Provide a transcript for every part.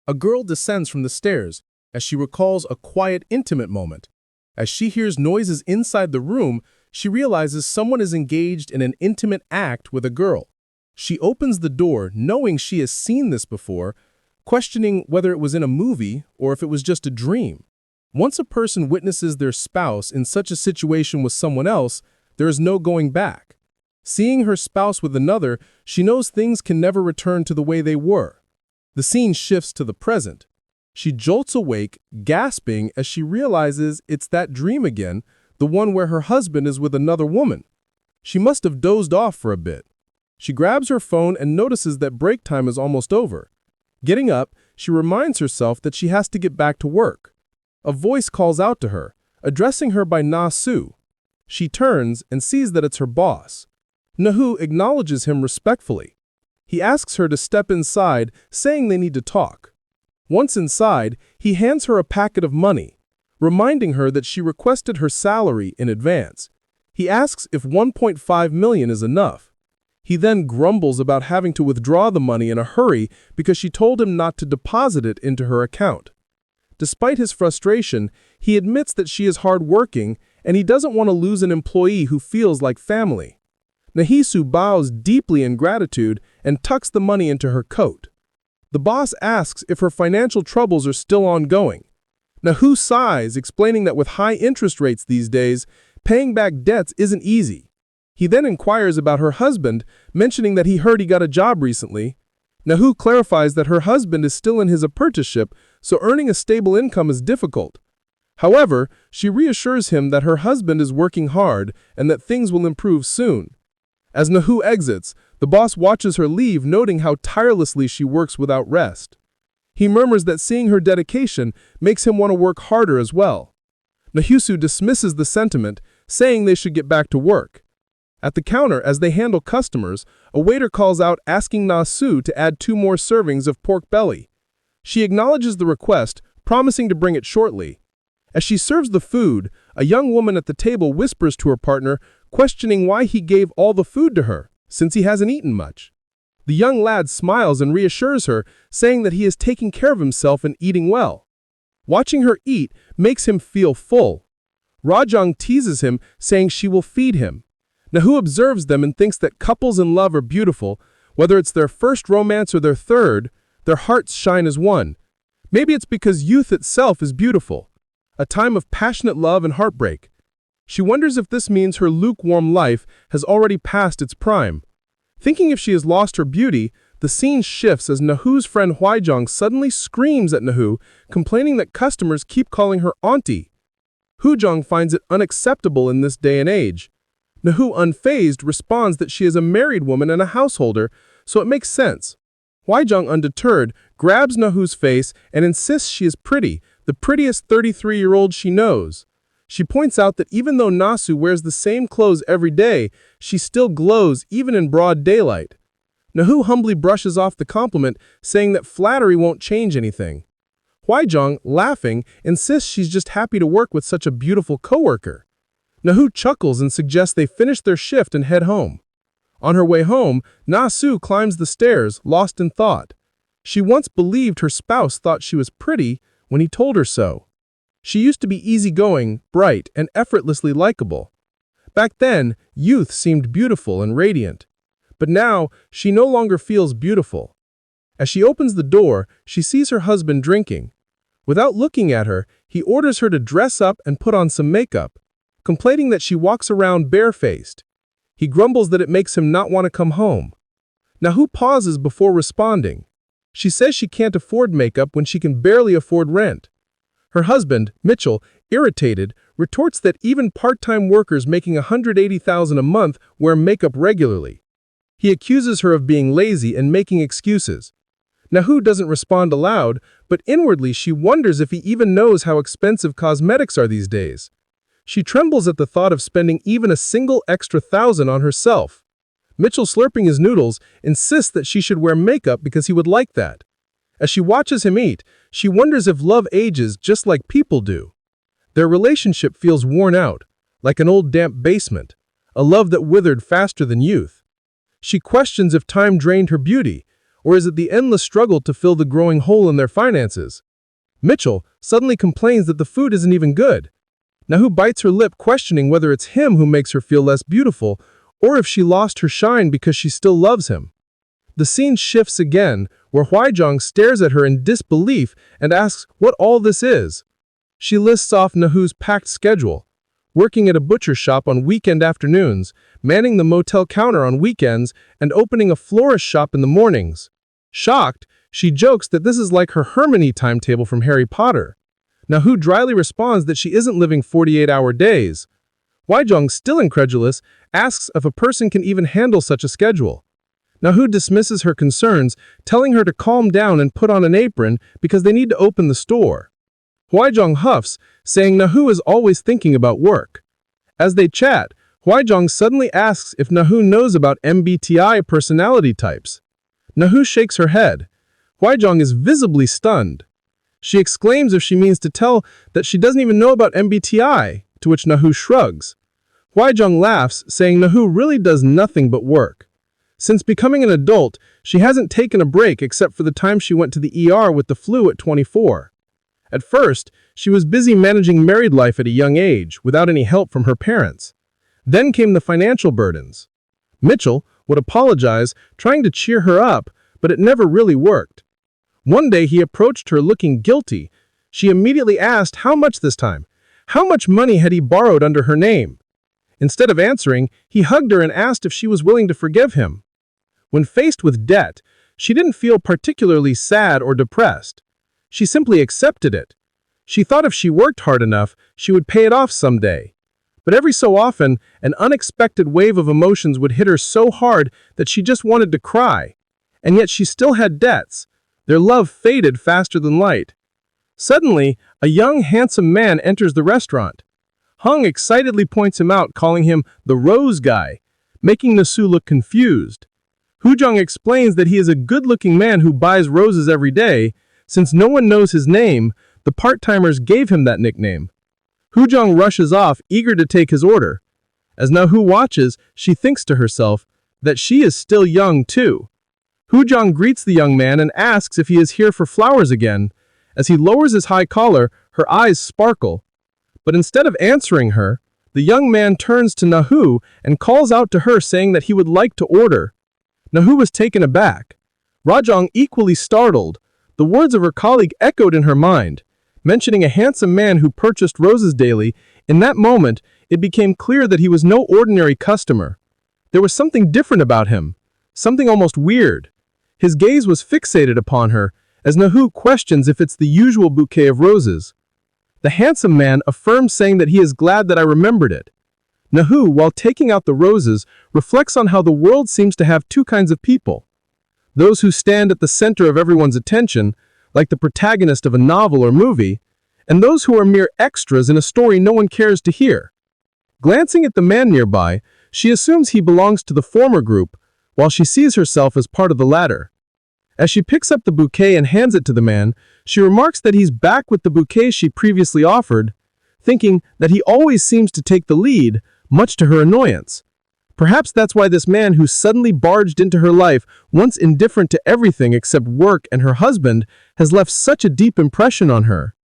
A girl descends from the stairs as she recalls a quiet, intimate moment. As she hears noises inside the room, she realizes someone is engaged in an intimate act with a girl. She opens the door knowing she has seen this before, questioning whether it was in a movie or if it was just a dream. Once a person witnesses their spouse in such a situation with someone else, there is no going back. Seeing her spouse with another, she knows things can never return to the way they were. The scene shifts to the present. She jolts awake, gasping as she realizes it's that dream again, the one where her husband is with another woman. She must have dozed off for a bit. She grabs her phone and notices that break time is almost over. Getting up, she reminds herself that she has to get back to work. A voice calls out to her, addressing her by Na Hae-soo. She turns and sees that it's her boss. Na Hae-soo acknowledges him respectfully. He asks her to step inside, saying they need to talk. Once inside, he hands her a packet of money, reminding her that she requested her salary in advance. He asks if 1.5 million is enough. He then grumbles about having to withdraw the money in a hurry because she told him not to deposit it into her account. Despite his frustration, he admits that she is hardworking and he doesn't want to lose an employee who feels like family. Na Hae-soo bows deeply in gratitude and tucks the money into her coat. The boss asks if her financial troubles are still ongoing. Na Hae-soo sighs, explaining that with high interest rates these days, paying back debts isn't easy. He then inquires about her husband, mentioning that he heard he got a job recently. Na Hae-soo clarifies that her husband is still in his apprenticeship, so earning a stable income is difficult. However, she reassures him that her husband is working hard and that things will improve soon. As Na Hae-soo exits, the boss watches her leave, noting how tirelessly she works without rest. He murmurs that seeing her dedication makes him want to work harder as well. Na Hae-soo dismisses the sentiment, saying they should get back to work. At the counter, as they handle customers, a waiter calls out asking Na Hae-soo to add 2 more servings of pork belly. She acknowledges the request, promising to bring it shortly. As she serves the food, a young woman at the table whispers to her partner, questioning why he gave all the food to her, since he hasn't eaten much. The young lad smiles and reassures her, saying that he is taking care of himself and eating well. Watching her eat makes him feel full. Rajang teases him, saying she will feed him. Na Hae-soo observes them and thinks that couples in love are beautiful. Whether it's their first romance or their third, their hearts shine as one. Maybe it's because youth itself is beautiful, a time of passionate love and heartbreak. She wonders if this means her lukewarm life has already passed its prime. Thinking if she has lost her beauty, the scene shifts as Na Hae-soo's friend Hwajong suddenly screams at Na Hae-soo, complaining that customers keep calling her auntie. Hwajong finds it unacceptable in this day and age. Na Hae-soo, unfazed, responds that she is a married woman and a householder, so it makes sense. Hwajong, undeterred, grabs Na Hae-soo's face and insists she is pretty, the prettiest 33-year-old she knows. She points out that even though Na Hae-soo wears the same clothes every day, she still glows even in broad daylight. Na Hae-soo humbly brushes off the compliment, saying that flattery won't change anything. Hwajong, laughing, insists she's just happy to work with such a beautiful coworker. Na Hae-soo chuckles and suggests they finish their shift and head home. On her way home, Na Hae-soo climbs the stairs, lost in thought. She once believed her spouse thought she was pretty when he told her so. She used to be easygoing, bright, and effortlessly likable. Back then, youth seemed beautiful and radiant. But now, she no longer feels beautiful. As she opens the door, she sees her husband drinking. Without looking at her, he orders her to dress up and put on some makeup, complaining that she walks around barefaced. He grumbles that it makes him not want to come home. Na Hae-soo pauses before responding. She says she can't afford makeup when she can barely afford rent. Her husband, Mitchell, irritated, retorts that even part-time workers making $180,000 a month wear makeup regularly. He accuses her of being lazy and making excuses. Na Hae-soo doesn't respond aloud, but inwardly she wonders if he even knows how expensive cosmetics are these days. She trembles at the thought of spending even a single extra $1,000 on herself. Mitchell, slurping his noodles, insists that she should wear makeup because he would like that. As she watches him eat, she wonders if love ages just like people do. Their relationship feels worn out, like an old damp basement, a love that withered faster than youth. She questions if time drained her beauty, Or is it the endless struggle to fill the growing hole in their finances? Mitchell suddenly complains that the food isn't even good. Na-hoo bites her lip, questioning whether it's him who makes her feel less beautiful, or if she lost her shine because she still loves him. The scene shifts again, where Hwaejong stares at her in disbelief and asks what all this is. She lists off Na-hoo's packed schedule: working at a butcher shop on weekend afternoons, manning the motel counter on weekends, and opening a florist shop in the mornings. Shocked, she jokes that this is like her Hermione timetable from Harry Potter. Na-hoo dryly responds that she isn't living 48-hour days. Hwaejong, still incredulous, asks if a person can even handle such a schedule. Na-hoo dismisses her concerns, telling her to calm down and put on an apron because they need to open the store. Hwaejong huffs, saying Na-hoo is always thinking about work. As they chat, Hwaejong suddenly asks if Na-hoo knows about MBTI personality types. Na-hoo shakes her head. Hwaejong is visibly stunned. She exclaims if she means to tell that she doesn't even know about MBTI, to which Na-hoo shrugs. Hwaejong laughs, saying Na-hoo really does nothing but work. Since becoming an adult, she hasn't taken a break except for the time she went to the ER with the flu at 24. At first, she was busy managing married life at a young age, without any help from her parents. Then came the financial burdens. Mitchell would apologize, trying to cheer her up, but it never really worked. One day he approached her looking guilty. She immediately asked how much this time. How much money had he borrowed under her name? Instead of answering, he hugged her and asked if she was willing to forgive him. When faced with debt, she didn't feel particularly sad or depressed. She simply accepted it. She thought if she worked hard enough, she would pay it off someday. But every so often, an unexpected wave of emotions would hit her so hard that she just wanted to cry. And yet she still had debts. Their love faded faster than light. Suddenly, a young, handsome man enters the restaurant. Hung excitedly points him out, calling him the Rose Guy, making Na-soo look confused. Hwaejong explains that he is a good-looking man who buys roses every day. Since no one knows his name, the part-timers gave him that nickname. Hwaejong rushes off, eager to take his order. As Na-hoo watches, she thinks to herself that she is still young too. Hwaejong greets the young man and asks if he is here for flowers again. As he lowers his high collar, her eyes sparkle. But instead of answering her, the young man turns to Na-hoo and calls out to her, saying that he would like to order. Na-hoo was taken aback. Hwaejong, equally startled. The words of her colleague echoed in her mind. Mentioning a handsome man who purchased roses daily, in that moment, it became clear that he was no ordinary customer. There was something different about him, something almost weird. His gaze was fixated upon her, as Na-hoo questions if it's the usual bouquet of roses. The handsome man affirms, saying that he is glad that I remembered it. Na-hoo, while taking out the roses, reflects on how the world seems to have two kinds of people. Those who stand at the center of everyone's attention, like the protagonist of a novel or movie, and those who are mere extras in a story no one cares to hear. Glancing at the man nearby, she assumes he belongs to the former group, while she sees herself as part of the latter. As she picks up the bouquet and hands it to the man, she remarks that he's back with the bouquet she previously offered, thinking that he always seems to take the lead, much to her annoyance. Perhaps that's why this man who suddenly barged into her life, once indifferent to everything except work and her husband, has left such a deep impression on her.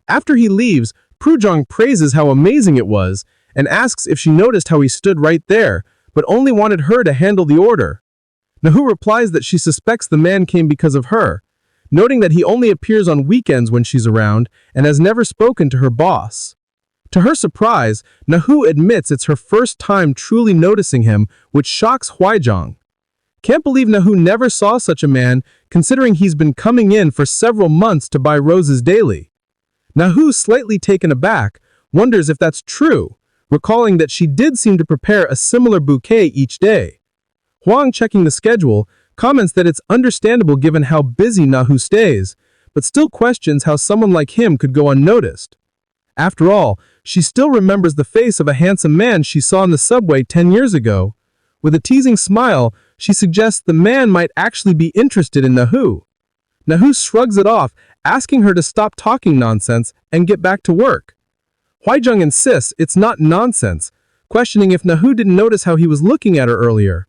After he leaves, Hwaejong praises how amazing it was and asks if she noticed how he stood right there, but only wanted her to handle the order. Na-hoo replies that she suspects the man came because of her, noting that he only appears on weekends when she's around and has never spoken to her boss. To her surprise, Na-hoo admits it's her first time truly noticing him, which shocks Hwaejong. Can't believe Na-hoo never saw such a man, considering he's been coming in for several months to buy roses daily. Na-hoo, slightly taken aback, wonders if that's true, recalling that she did seem to prepare a similar bouquet each day. Hwang, checking the schedule, comments that it's understandable given how busy Na-hoo stays, but still questions how someone like him could go unnoticed. After all, she still remembers the face of a handsome man she saw in the subway 10 years ago. With a teasing smile, she suggests the man might actually be interested in Na-hoo. Na-hoo shrugs it off, asking her to stop talking nonsense and get back to work. Hwaejong insists it's not nonsense, questioning if Na-hoo didn't notice how he was looking at her earlier.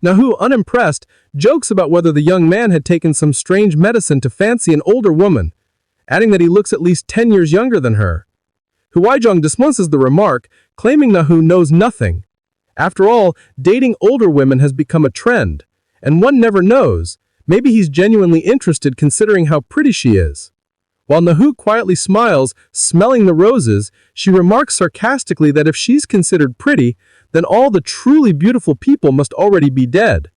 Na Hae-soo, unimpressed, jokes about whether the young man had taken some strange medicine to fancy an older woman, adding that he looks at least 10 years younger than her. Hwajong dismisses the remark, claiming Na Hae-soo knows nothing. After all, dating older women has become a trend, and one never knows. Maybe he's genuinely interested considering how pretty she is. While Na Hae-soo quietly smiles, smelling the roses, she remarks sarcastically that if she's considered pretty, then all the truly beautiful people must already be dead.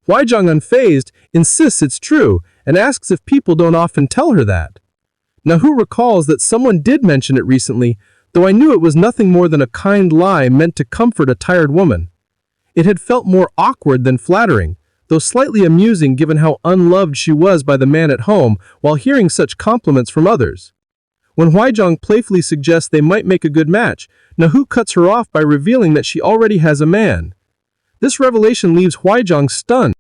Hwajong, unfazed, insists it's true and asks if people don't often tell her that. Na Hae-soo recalls that someone did mention it recently, though I knew it was nothing more than a kind lie meant to comfort a tired woman. It had felt more awkward than flattering, though slightly amusing given how unloved she was by the man at home while hearing such compliments from others. When Hwajong playfully suggests they might make a good match, Na Hae-soo cuts her off by revealing that she already has a man. This revelation leaves Hwajong stunned.